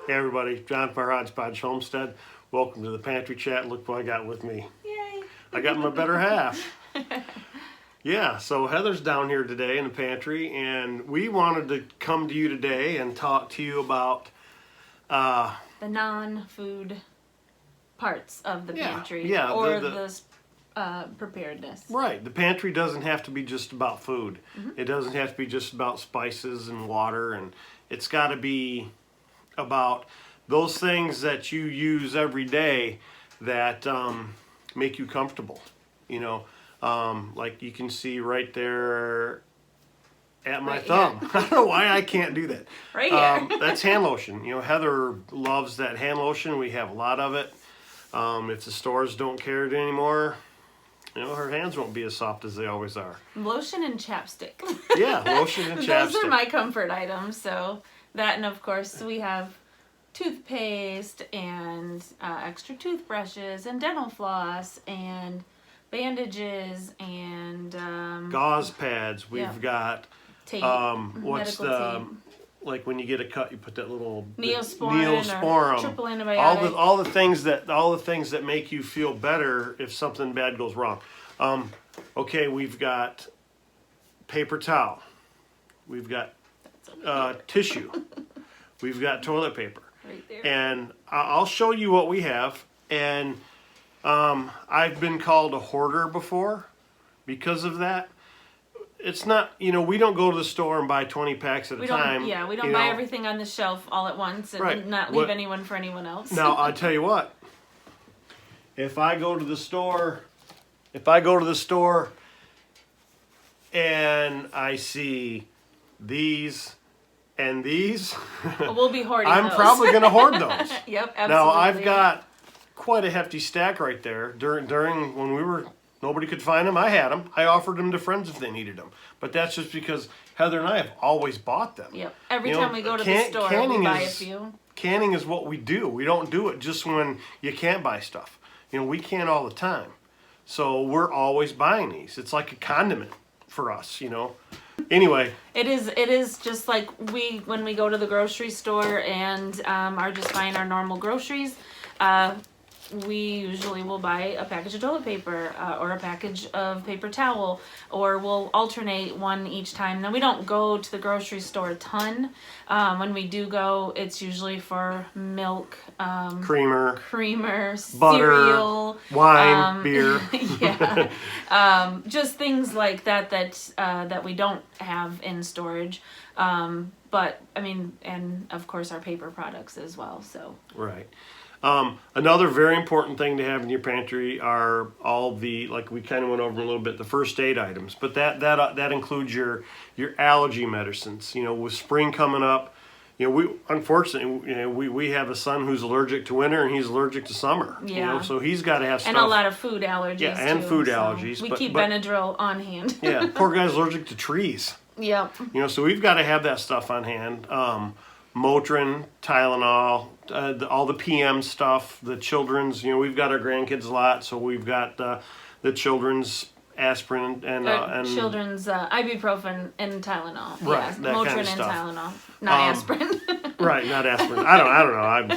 Hey everybody, John from Hodgepodge Homestead. Welcome to the Pantry Chat. Look what I got with me. Yay! I got my better half. Yeah, so Heather's down here today in the pantry, and we wanted to come to you today and talk to you about The non-food parts of the pantry, yeah, or the preparedness. right. The pantry doesn't have to be just about food. Mm-hmm. It doesn't have to be just about spices and water, and it's got to be about those things that you use every day that make you comfortable. You know, like you can see right there at my thumb. I don't know why I can't do that. Right here. That's hand lotion. You know, Heather loves that hand lotion. We have a lot of it. If the stores don't carry it anymore, you know, her hands won't be as soft as they always are. Lotion and chapstick. Yeah, lotion and chapstick. Those are my comfort items. So that, and of course we have toothpaste and extra toothbrushes and dental floss and bandages and Gauze pads. We've got tape, what's medical the tape. like when you get a cut, you put that little Neosporin or triple antibiotic. all the things that make you feel better if something bad goes wrong. Okay, we've got paper towel. We've got tissue. We've got toilet paper. Right there. And I'll show you what we have. And I've been called a hoarder before because of that. It's not, you know, we don't go to the store and buy 20 packs at a time. Yeah, we don't buy everything on the shelf all at once and not leave anyone for anyone else. Now, I'll tell you what. If I go to the store and I see these and these, we'll be hoarding I'm those. probably going to hoard those. Yep, absolutely. Now, I've got quite a hefty stack right there. During when nobody could find them, I had them. I offered them to friends if they needed them. But that's just because Heather and I have always bought them. Yep. Every time we go to the store, we buy a few. Canning is what we do. We don't do it just when you can't buy stuff. You know, we can all the time. So we're always buying these. It's like a condiment for us, you know. Anyway. It is just like when we go to the grocery store and are just buying our normal groceries, we usually will buy a package of toilet paper or a package of paper towel, or we'll alternate one each time. Now, we don't go to the grocery store a ton. When we do go, it's usually for milk, creamer, butter, cereal, wine, beer. Yeah, just things like that we don't have in storage. But I mean, and of course our paper products as well. So right. Another very important thing to have in your pantry are all the, like we kind of went over a little bit, the first aid items. But that includes your allergy medicines. You know, with spring coming up, you know, we have a son who's allergic to winter and he's allergic to summer. Yeah. You know, so he's got to have stuff. And a lot of food allergies. Yeah, and too, food so allergies. We keep Benadryl on hand. Yeah, poor guy's allergic to trees. Yep. You know, so we've got to have that stuff on hand. Motrin, Tylenol, all the PM stuff, the children's, you know, we've got our grandkids a lot, so we've got the children's aspirin and children's ibuprofen and Tylenol. Right, Yeah, that Motrin kind of and stuff. Tylenol, not aspirin. Right, not aspirin. I don't know.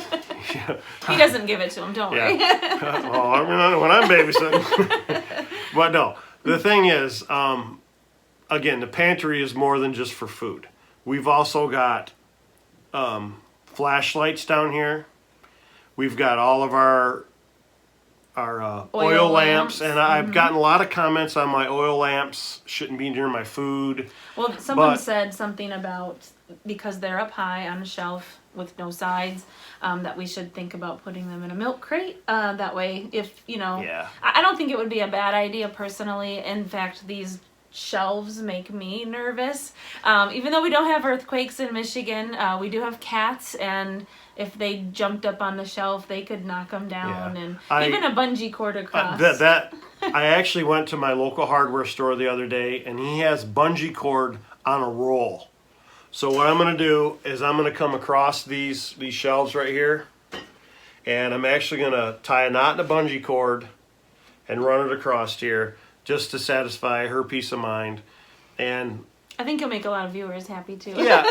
He doesn't give it to him, don't worry. Well, I mean, when I'm babysitting. But no, the thing is, again, the pantry is more than just for food. We've also got flashlights down here. We've got all of our oil lamps, and I've gotten a lot of comments on my oil lamps shouldn't be near my food. Well, someone said something about because they're up high on a shelf with no sides, that we should think about putting them in a milk crate. That way, if you know, I don't think it would be a bad idea personally. In fact, these shelves make me nervous. Even though we don't have earthquakes in Michigan, we do have cats, and if they jumped up on the shelf, they could knock them down, and even a bungee cord across. I actually went to my local hardware store the other day, and he has bungee cord on a roll. So what I'm going to do is I'm going to come across these shelves right here, and I'm actually going to tie a knot in a bungee cord and run it across here just to satisfy her peace of mind. And I think you'll make a lot of viewers happy too. Yeah,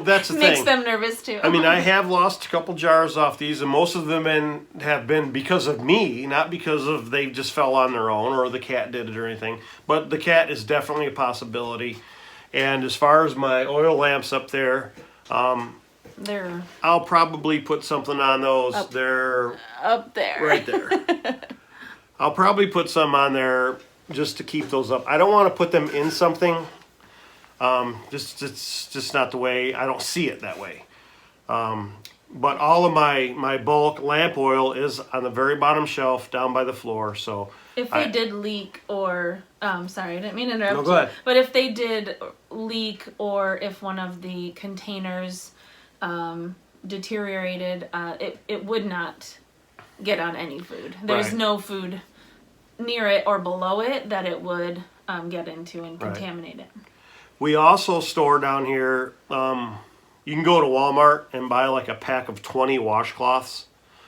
that's the thing. Makes them nervous too. I mean, I have lost a couple jars off these, and most of them have been because of me, not because of they just fell on their own or the cat did it or anything. But the cat is definitely a possibility. And as far as my oil lamps up there, I'll probably put something on those. They're up there, right there. I'll probably put some on there just to keep those up. I don't want to put them in something. It's just not the way. I don't see it that way. But all of my bulk lamp oil is on the very bottom shelf down by the floor. So if they did leak or sorry, I didn't mean to interrupt. No, go ahead. But if they did leak or if one of the containers deteriorated, it would not get on any food. There's no food near it or below it that it would get into and contaminate it. We also store down here, you can go to Walmart and buy like a pack of 20 washcloths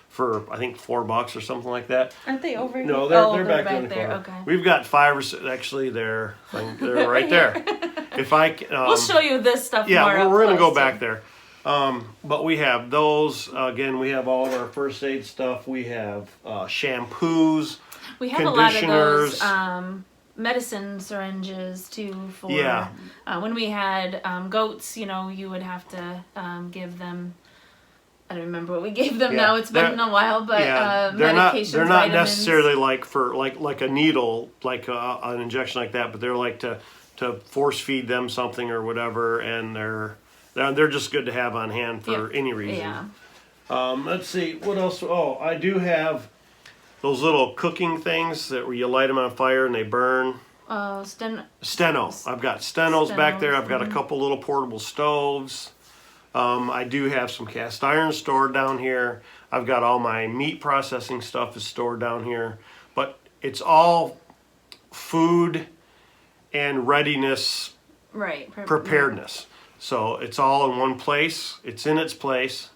for, I think, $4 or something like that. Aren't they over here? No, they're back there. Okay. We've got 5 or 6, actually, they're right there. If I we'll show you this stuff more. Yeah, we're going to go back there. But we have those. Again, we have all of our first aid stuff. We have shampoos, we have a lot of those medicine syringes too for when we had goats. You would have to give them. I don't remember what we gave them now. It's been a while, but medications. They're not vitamins. necessarily like for like a needle, like an injection like that, but they're like to force feed them something or whatever, and they're just good to have on hand for any reason. Yeah. Let's see what else. Oh, I do have those little cooking things where you light them on fire and they burn. Steno. I've got stenos back there. I've got a couple little portable stoves. I do have some cast iron stored down here. I've got all my meat processing stuff is stored down here. But it's all food and readiness, preparedness. So it's all in one place. It's in its place.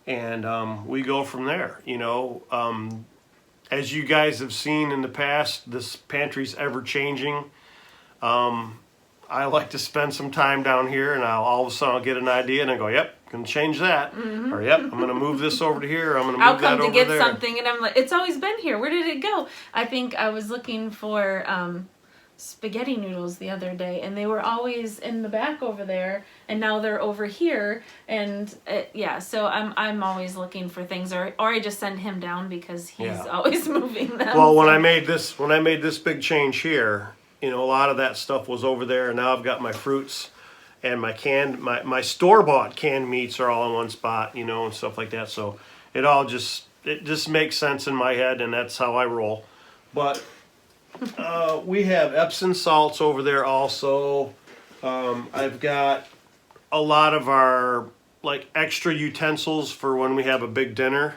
And we go from there. As you guys have seen in the past, this pantry's ever changing. I like to spend some time down here, and all of a sudden I'll get an idea, and I go, "Yep, gonna change that," or "Yep, I'm gonna move this over to here. I'm gonna move that over there." I'll come to get something, and I'm like, "It's always been here. Where did it go?" I think I was looking for spaghetti noodles the other day, and they were always in the back over there, and now they're over here, and so I'm always looking for things, or I just send him down because he's always moving them. Well, when I made this big change here, a lot of that stuff was over there, and now I've got my fruits and my store-bought canned meats are all in one spot, and stuff like that. So it just makes sense in my head, and that's how I roll. But we have Epsom salts over there also. I've got a lot of our extra utensils for when we have a big dinner.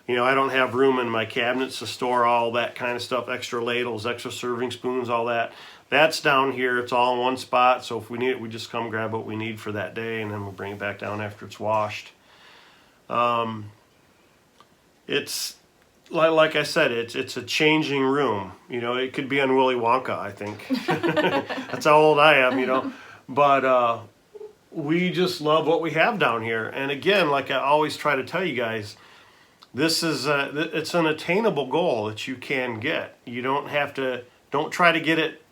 I don't have room in my cabinets to store all that kind of stuff, extra ladles, extra serving spoons, all that. That's down here. It's all in one spot. So if we need it, we just come grab what we need for that day, and then we'll bring it back down after it's washed. It's like I said, it's a changing room. It could be on Willy Wonka, I think. That's how old I am, But we just love what we have down here. And again, like I always try to tell you guys, this is it's an attainable goal that you can get. You don't try to get it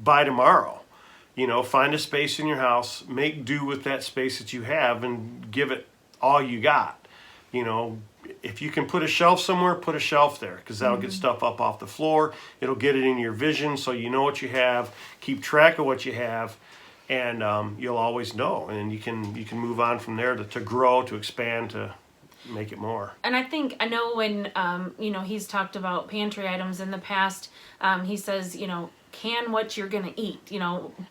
by tomorrow. Find a space in your house, make do with that space that you have, and give it all you got. If you can put a shelf somewhere, put a shelf there, because that'll get stuff up off the floor. It'll get it in your vision, so you know what you have. Keep track of what you have, and you'll always know. And you can move on from there to grow, to expand, to make it more. And I know when he's talked about pantry items in the past, he says can what you're gonna eat,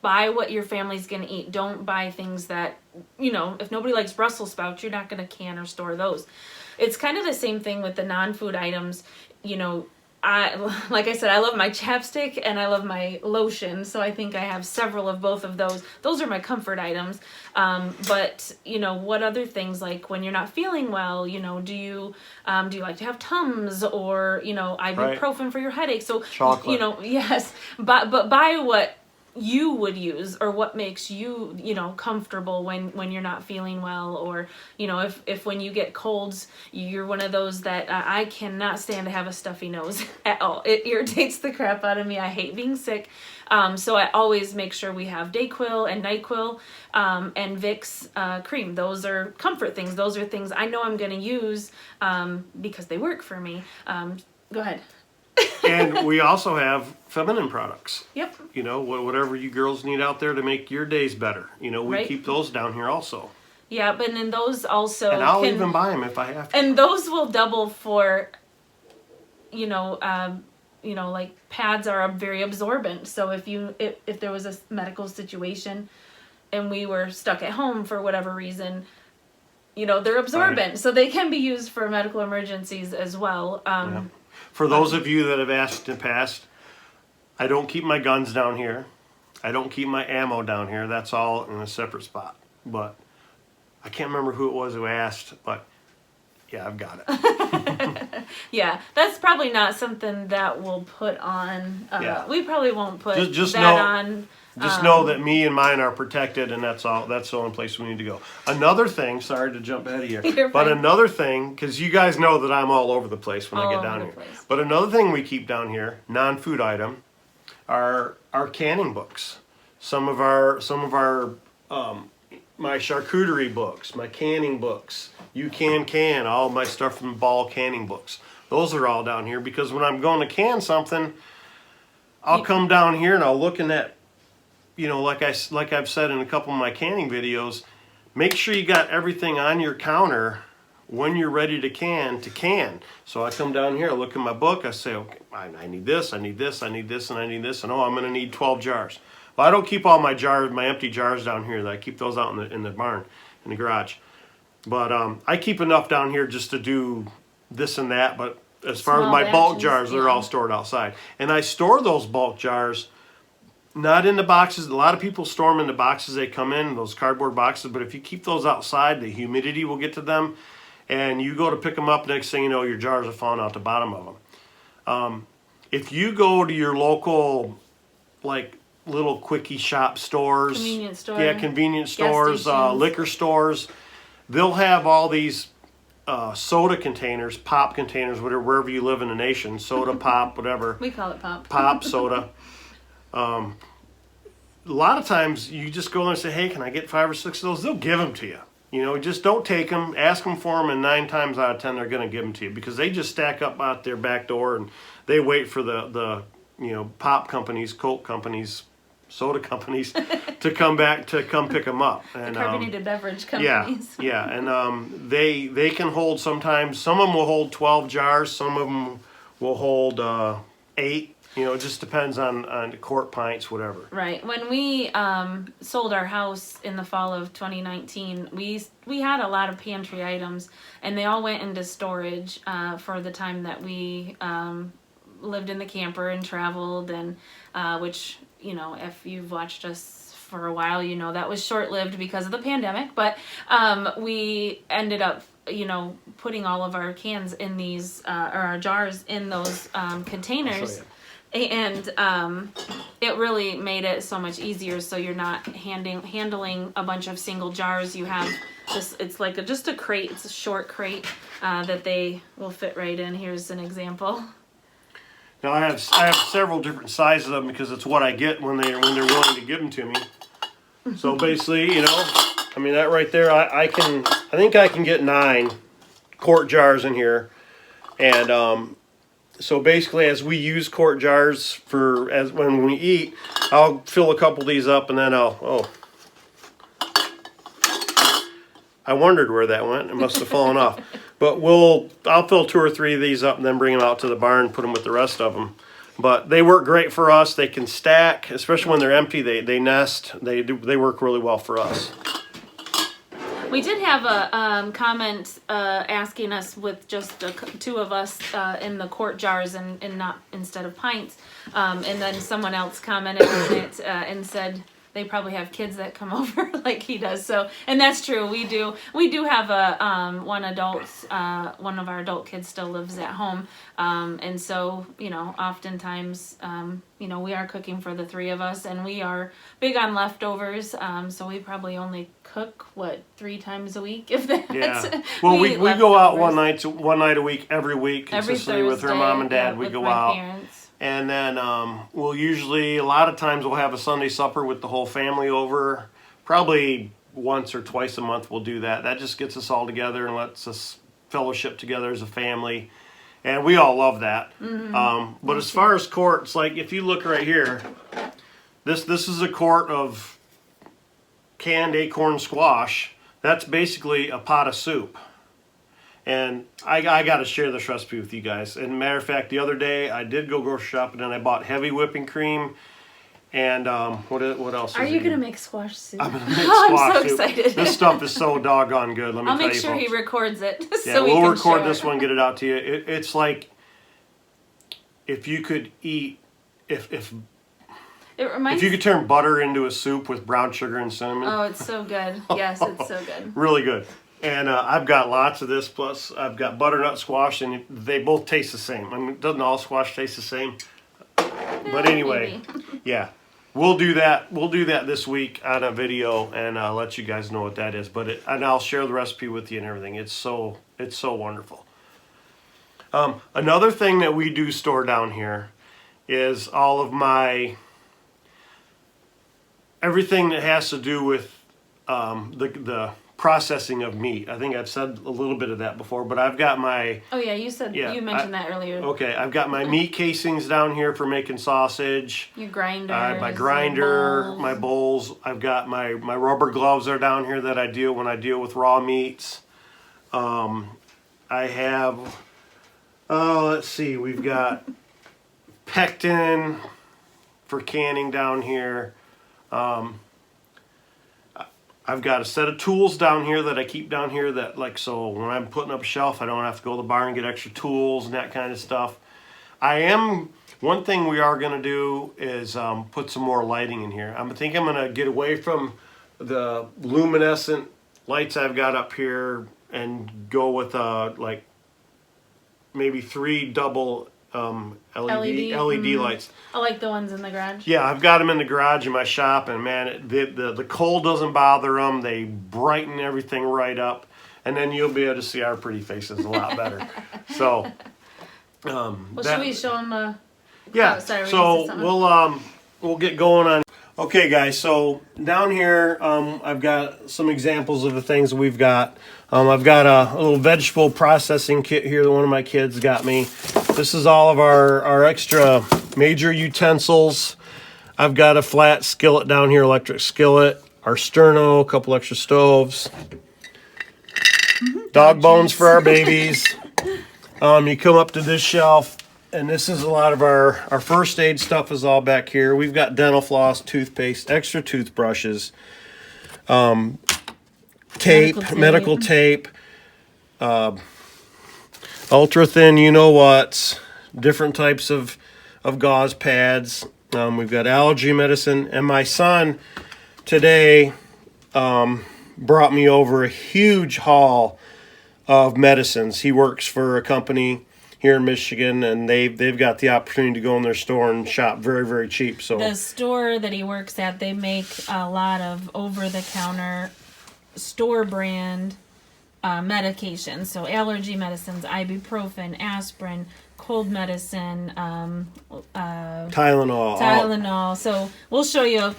buy what your family's gonna eat. Don't buy things that if nobody likes Brussels sprouts, you're not gonna can or store those. It's kind of the same thing with the non-food items. Like I said, I love my chapstick and I love my lotion, so I think I have several of both of those. Those are my comfort items. But what other things, like when you're not feeling well, do you like to have Tums or ibuprofen for your headache? So chocolate. Yes, but buy what you would use, or what makes you, comfortable when you're not feeling well, or if when you get colds, you're one of those that I cannot stand to have a stuffy nose at all. It irritates the crap out of me. I hate being sick. So I always make sure we have Dayquil and NyQuil and Vicks cream. Those are comfort things. Those are things I know I'm going to use because they work for me. Go ahead. And we also have feminine products. Yep. Whatever you girls need out there to make your days better. We Right. keep those down here also. Yeah, but then those also And I'll even buy them if I have to. And those will double for, like pads are very absorbent. So if there was a medical situation and we were stuck at home for whatever reason, they're absorbent. Right. So they can be used for medical emergencies as well. Yeah. For those of you that have asked in the past, I don't keep my guns down here. I don't keep my ammo down here. That's all in a separate spot. But I can't remember who it was who asked, but yeah, I've got it. Yeah, that's probably not something that we'll put on. Yeah. We probably won't put just that know, on. Just know that me and mine are protected, and that's all. That's the only place we need to go. Another thing, sorry to jump ahead of you, You're but fine. another thing, because you guys know that I'm all over the place when I All get over down the here. place. But another thing we keep down here, non-food item, are our canning books. Some of our my charcuterie books, my canning books. You can all my stuff from Ball canning books. Those are all down here because when I'm going to can something, I'll come down here and I'll look in that. Like I've said in a couple of my canning videos, make sure you got everything on your counter when you're ready to can. So I come down here, I look at my book, I say, okay, I need this, I need this, I need this, and I need this, and I'm going to need 12 jars. Well, I don't keep all my jars, my empty jars down here. I keep those out in the barn, in the garage. But I keep enough down here just to do this and that. But as far as my bulk jars, they're all stored outside. And I store those bulk jars not in the boxes. A lot of people store them in the boxes they come in, those cardboard boxes. But if you keep those outside, the humidity will get to them. And you go to pick them up, next thing you know, your jars are falling out the bottom of them. If you go to your local, little quickie shop stores, Convenience store. yeah, convenience stores, stations. liquor stores, they'll have all these soda containers, pop containers, wherever you live in the nation, soda, pop, whatever. We call it pop. Pop, soda. A lot of times you just go there and say, hey, can I get 5 or 6 of those? They'll give them to you. Just don't take them, ask them for them, and 9 times out of 10 they're going to give them to you because they just stack up out their back door and they wait for the pop companies, Coke companies, soda companies to come pick them up. And The carbonated beverage companies. Yeah, and they can hold sometimes. Some of them will hold 12 jars. Some of them will hold 8. It just depends on quart pints, whatever. Right. When we sold our house in the fall of 2019, we had a lot of pantry items, and they all went into storage for the time that we lived in the camper and traveled, and which, if you've watched us for a while, that was short-lived because of the pandemic, but we ended up putting all of our cans in these or our jars in those containers. And it really made it so much easier, so you're not handling a bunch of single jars. You have this, it's like just a crate, it's a short crate that they will fit right in. Here's an example. Now I have several different sizes of them because it's what I get when they're willing to give them to me. So basically, that right there, I think I can get 9 quart jars in here, and so basically, as we use quart jars when we eat, I'll fill a couple of these up, and then I wondered where that went. It must have fallen off. But I'll fill 2 or 3 of these up, and then bring them out to the barn and put them with the rest of them. But they work great for us. They can stack, especially when they're empty. They nest. They work really well for us. We did have a comment asking us with just 2 of us in the quart jars and not instead of pints. And then someone else commented on it and said they probably have kids that come over like he does. So, and that's true. We do have a one of our adult kids still lives at home, and so oftentimes we are cooking for the three of us, and we are big on leftovers. So we probably only cook 3 times a week, if that. Yeah. Well, we go out one night a week, every week, consistently with her mom and dad. We go out. Parents. And then we'll usually, a lot of times we'll have a Sunday supper with the whole family over. Probably once or twice a month we'll do that. That just gets us all together and lets us fellowship together as a family. And we all love that. Mm-hmm. But as far as quarts, like if you look right here, this is a quart of canned acorn squash. That's basically a pot of soup. And I got to share this recipe with you guys. And matter of fact, the other day I did go grocery shopping and I bought heavy whipping cream. And what else? Are you gonna make squash soup? I'm gonna make squash I'm so soup. Excited. This stuff is so doggone good. Let me tell you, I'll make sure folks. he records it. Yeah, so we'll record this one, get it out to you. It's like if you could eat if you could turn butter into a soup with brown sugar and cinnamon. Oh, it's so good. Yes, it's so good. Really good. And I've got lots of this, plus I've got butternut squash, and they both taste the same. I mean, doesn't all squash taste the same? But anyway, yeah, we'll do that. We'll do that this week on a video, and let you guys know what that is. And I'll share the recipe with you and everything. It's so wonderful. Another thing that we do store down here is all of everything that has to do with the processing of meat. I think I've said a little bit of that before, but I've got my... Oh yeah, you mentioned that earlier. Okay, I've got my meat casings down here for making sausage. Your grinder. My grinder, my bowls. I've got my rubber gloves are down here that I deal when I deal with raw meats. I have... let's see, we've got pectin for canning down here. I've got a set of tools down here that I keep down here so when I'm putting up a shelf, I don't have to go to the bar and get extra tools and that kind of stuff. One thing we are going to do is put some more lighting in here. I think I'm going to get away from the luminescent lights I've got up here and go with maybe 3 double LED lights. I like the ones in the garage. Yeah, I've got them in the garage in my shop, and man, the cold doesn't bother them. They brighten everything right up, and then you'll be able to see our pretty faces a lot better. So, should we show them? Yeah. So we'll get going on. Okay, guys. So down here, I've got some examples of the things we've got. I've got a little vegetable processing kit here that one of my kids got me. This is all of our extra major utensils. I've got a flat skillet down here, electric skillet, our sterno, a couple extra stoves, dog bones for our babies. You come up to this shelf, and this is a lot of our first aid stuff is all back here. We've got dental floss, toothpaste, extra toothbrushes, medical tape, ultra thin, what, different types of gauze pads. We've got allergy medicine, and my son today brought me over a huge haul of medicines. He works for a company here in Michigan, and they've got the opportunity to go in their store and shop very, very cheap. So the store that he works at, they make a lot of over-the-counter store brand medications. So allergy medicines, ibuprofen, aspirin, cold medicine, Tylenol. So we'll show you a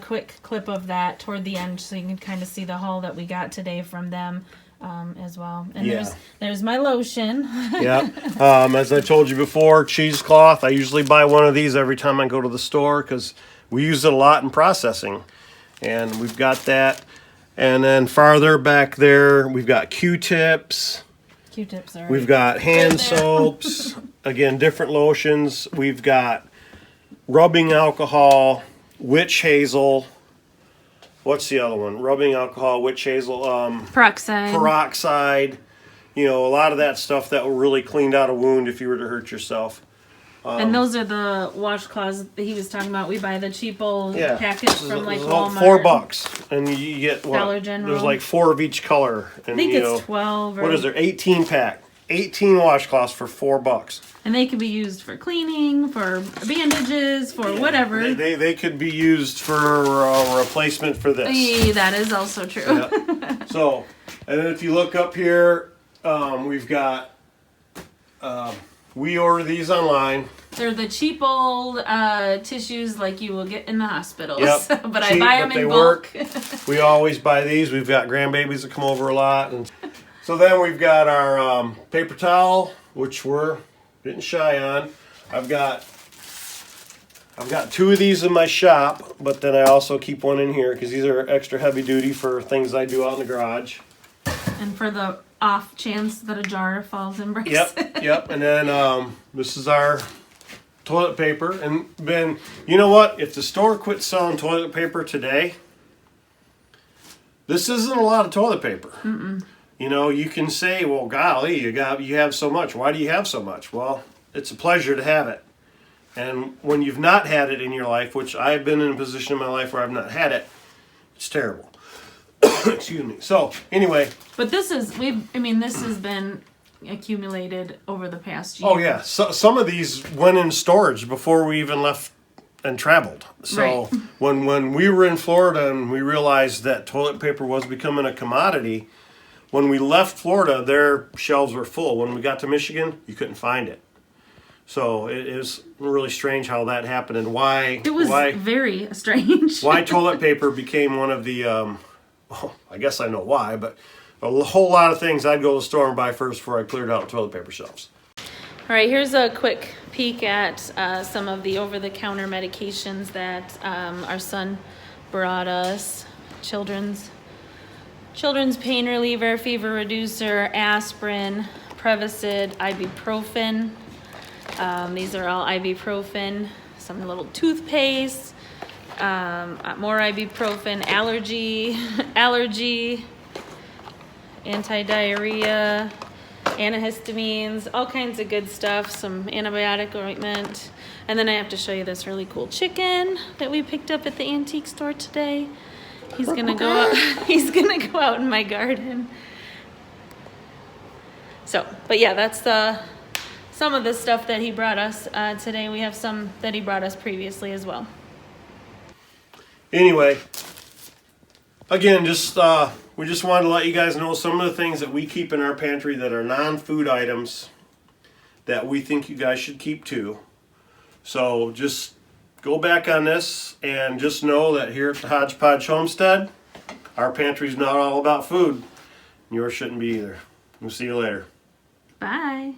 quick clip of that toward the end, so you can kind of see the haul that we got today from them. As well. And there's my lotion. Yeah. As I told you before, cheesecloth. I usually buy one of these every time I go to the store because we use it a lot in processing. And we've got that. And then farther back there, we've got Q-tips. Q-tips are We've got hand soaps. Again, different lotions. We've got rubbing alcohol, witch hazel. What's the other one? Rubbing alcohol, witch hazel, peroxide. A lot of that stuff that will really clean out a wound if you were to hurt yourself. And those are the washcloths that he was talking about. We buy the cheap old package from like Walmart. $4, and you get what? Dollar General. There's like 4 of each color. And, I think it's 12. Or... What is there? 18 pack. 18 washcloths for $4. And they could be used for cleaning, for bandages, for whatever. They could be used for a replacement for this. Hey, that is also true. Yeah. So, and then if you look up here, we've got, we order these online. They're the cheap old tissues like you will get in the hospitals. Yep. But Cheap, I buy them in bulk. We always buy these. We've got grandbabies that come over a lot. And so then we've got our paper towel, which we're getting shy on. I've got 2 of these in my shop, but then I also keep one in here because these are extra heavy duty for things I do out in the garage. And for the off chance that a jar falls and breaks. Yep. And then this is our toilet paper. And Ben, you know what? If the store quit selling toilet paper today, this isn't a lot of toilet paper. Mm-mm. You know, you can say, well, golly, you have so much. Why do you have so much? Well, it's a pleasure to have it. And when you've not had it in your life, which I've been in a position in my life where I've not had it, it's terrible. Excuse me. So, anyway. But this has been accumulated over the past year. Oh, yeah. So, some of these went in storage before we even left and traveled. So, right. when we were in Florida and we realized that toilet paper was becoming a commodity, when we left Florida, their shelves were full. When we got to Michigan, you couldn't find it. So it is really strange how that happened and why. It was very strange. Why toilet paper became one of the, well, I guess I know why, but a whole lot of things I'd go to the store and buy first before I cleared out toilet paper shelves. All right, here's a quick peek at some of the over-the-counter medications that our son brought us. Children's pain reliever, fever reducer, aspirin, Prevacid, ibuprofen. These are all ibuprofen. Some little toothpaste, more ibuprofen, allergy, anti-diarrhea, antihistamines, all kinds of good stuff. Some antibiotic ointment. And then I have to show you this really cool chicken that we picked up at the antique store today. He's gonna go out. He's gonna go out in my garden. So, but yeah, that's some of the stuff that he brought us today. We have some that he brought us previously as well. Anyway, again, we just wanted to let you guys know some of the things that we keep in our pantry that are non-food items that we think you guys should keep too. So just go back on this and just know that here at the Hodgepodge Homestead, our pantry's not all about food. Yours shouldn't be either. We'll see you later. Bye.